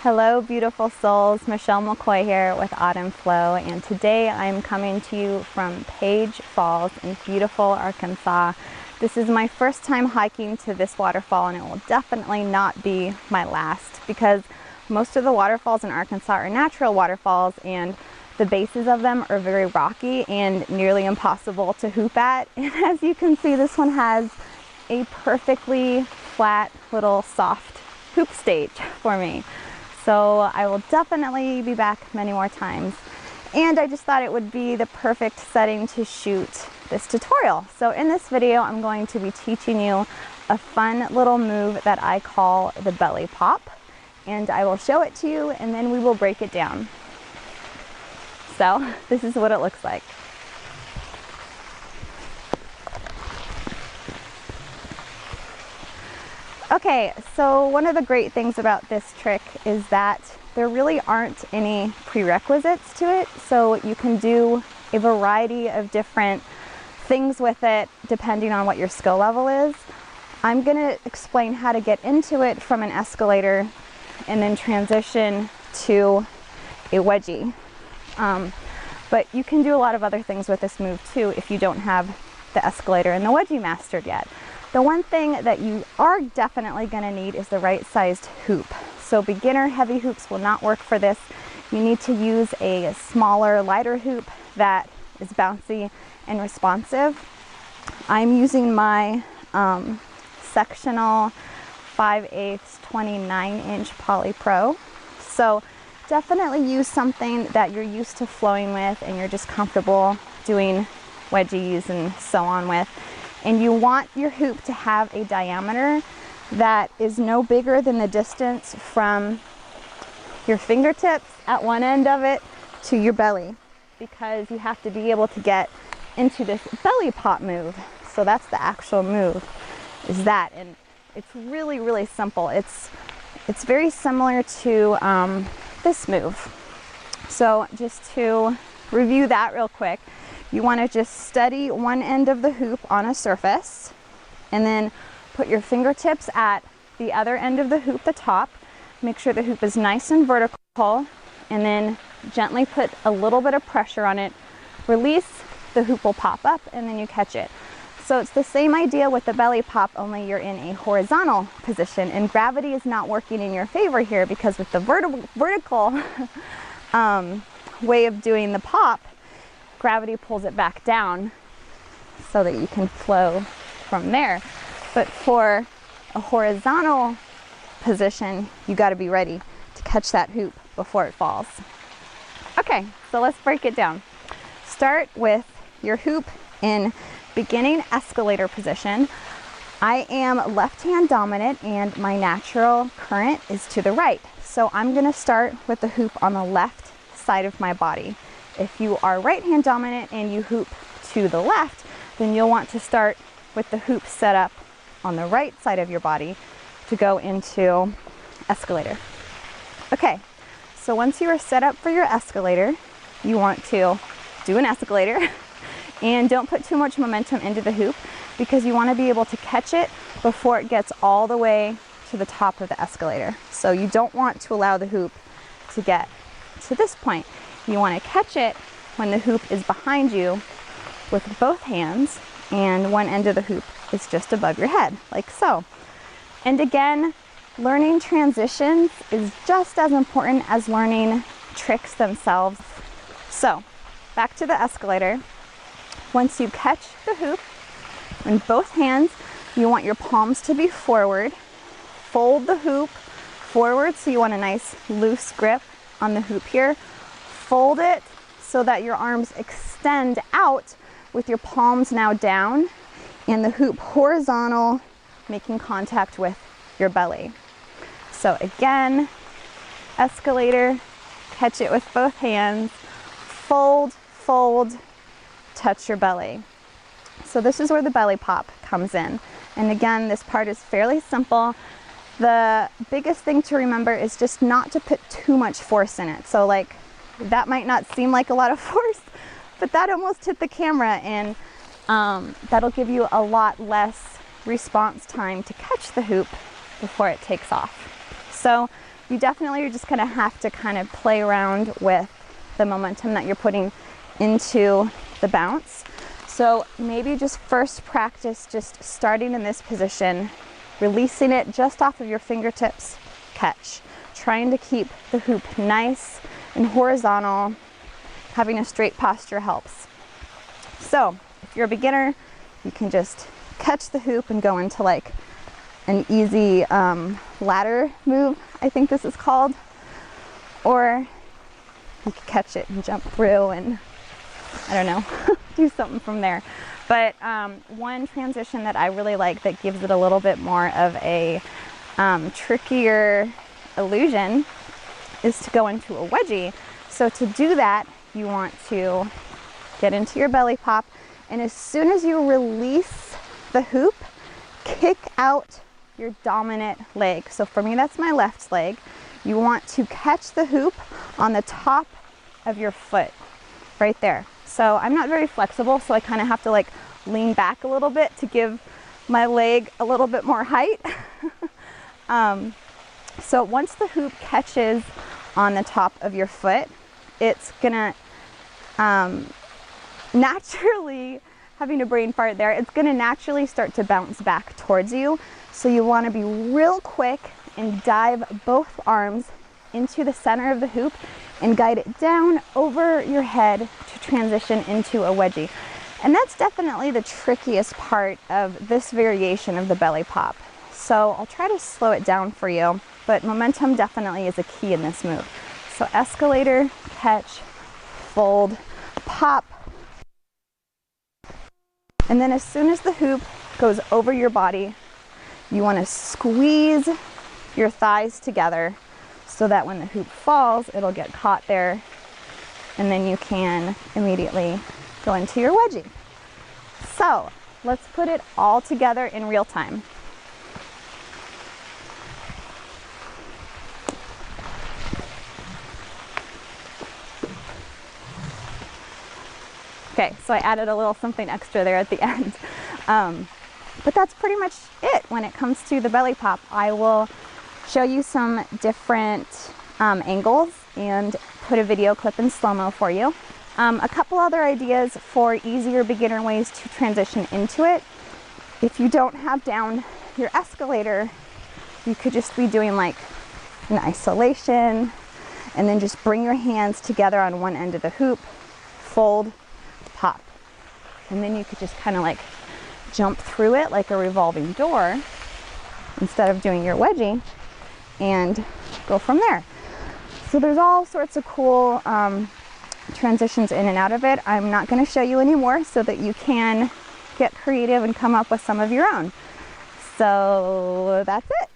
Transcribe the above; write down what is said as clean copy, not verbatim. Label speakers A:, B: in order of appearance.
A: Hello beautiful souls, Michelle McCoy here with Autumn Flow, and today I'm coming to you from Page Falls in beautiful Arkansas. This is my first time hiking to this waterfall, and it will definitely not be my last because most of the waterfalls in Arkansas are natural waterfalls and the bases of them are very rocky and nearly impossible to hoop at. And as you can see, this one has a perfectly flat little soft hoop stage for me. So I will definitely be back many more times. And I just thought it would be the perfect setting to shoot this tutorial. So in this video, I'm going to be teaching you a fun little move that I call the belly pop. And I will show it to you and then we will break it down. So this is what it looks like. Okay, so one of the great things about this trick is that there really aren't any prerequisites to it, so you can do a variety of different things with it depending on what your skill level is. I'm going to explain how to get into it from an escalator and then transition to a wedgie. But you can do a lot of other things with this move too if you don't have the escalator and the wedgie mastered yet. The one thing that you are definitely going to need is the right sized hoop. So beginner heavy hoops will not work for this. You need to use a smaller, lighter hoop that is bouncy and responsive. I'm using my sectional 5/8 29-inch Poly Pro. So definitely use something that you're used to flowing with and you're just comfortable doing wedgies and so on with. And you want your hoop to have a diameter that is no bigger than the distance from your fingertips at one end of it to your belly, because you have to be able to get into this belly pop move. So that's the actual move, is that. And it's really, really simple. It's very similar to this move. So just to review that real quick, you want to just steady one end of the hoop on a surface and then put your fingertips at the other end of the hoop, the top. Make sure the hoop is nice and vertical and then gently put a little bit of pressure on it. Release, the hoop will pop up and then you catch it. So it's the same idea with the belly pop, only you're in a horizontal position and gravity is not working in your favor here, because with the vertical way of doing the pop, gravity pulls it back down so that you can flow from there. But for a horizontal position, you got to be ready to catch that hoop before it falls. Okay, so let's break it down. Start with your hoop in beginning escalator position. I am left hand dominant and my natural current is to the right. So I'm going to start with the hoop on the left side of my body. If you are right hand dominant and you hoop to the left, then you'll want to start with the hoop set up on the right side of your body to go into escalator. Okay, so once you are set up for your escalator, you want to do an escalator and don't put too much momentum into the hoop, because you want to be able to catch it before it gets all the way to the top of the escalator. So you don't want to allow the hoop to get to this point. You want to catch it when the hoop is behind you with both hands and one end of the hoop is just above your head, like so. And again, learning transitions is just as important as learning tricks themselves. So back to the escalator. Once you catch the hoop in both hands, you want your palms to be forward. Fold the hoop forward, so you want a nice loose grip on the hoop here. Fold it so that your arms extend out with your palms now down and the hoop horizontal, making contact with your belly. So again, escalator, catch it with both hands, fold, fold, touch your belly. So this is where the belly pop comes in. And again, this part is fairly simple. The biggest thing to remember is just not to put too much force in it. So like, that might not seem like a lot of force, but that almost hit the camera, and that'll give you a lot less response time to catch the hoop before it takes off. So you definitely are just gonna have to kind of play around with the momentum that you're putting into the bounce. So maybe just first practice just starting in this position, releasing it just off of your fingertips, catch. Trying to keep the hoop nice and horizontal. Having a straight posture helps. So if you're a beginner, you can just catch the hoop and go into like an easy ladder move, I think this is called. Or you can catch it and jump through and, I don't know, do something from there. But one transition that I really like that gives it a little bit more of a trickier illusion is to go into a wedgie. So to do that, you want to get into your belly pop, and as soon as you release the hoop, kick out your dominant leg. So for me, that's my left leg. You want to catch the hoop on the top of your foot, right there. So I'm not very flexible, so I kind of have to like lean back a little bit to give my leg a little bit more height. So once the hoop catches on the top of your foot, it's gonna naturally, having a brain fart there, it's gonna naturally start to bounce back towards you. So you wanna be real quick and dive both arms into the center of the hoop and guide it down over your head to transition into a wedgie. And that's definitely the trickiest part of this variation of the belly pop. So I'll try to slow it down for you, but momentum definitely is a key in this move. So escalator, catch, fold, pop. And then as soon as the hoop goes over your body, you want to squeeze your thighs together so that when the hoop falls, it'll get caught there, and then you can immediately go into your wedgie. So let's put it all together in real time. Okay, so I added a little something extra there at the end. But that's pretty much it when it comes to the belly pop. I will show you some different angles and put a video clip in slow-mo for you. A couple other ideas for easier beginner ways to transition into it. If you don't have down your escalator, you could just be doing like an isolation and then just bring your hands together on one end of the hoop, fold, pop. And then you could just kind of like jump through it like a revolving door instead of doing your wedgie and go from there. So there's all sorts of cool transitions in and out of it. I'm not going to show you anymore so that you can get creative and come up with some of your own. So that's it.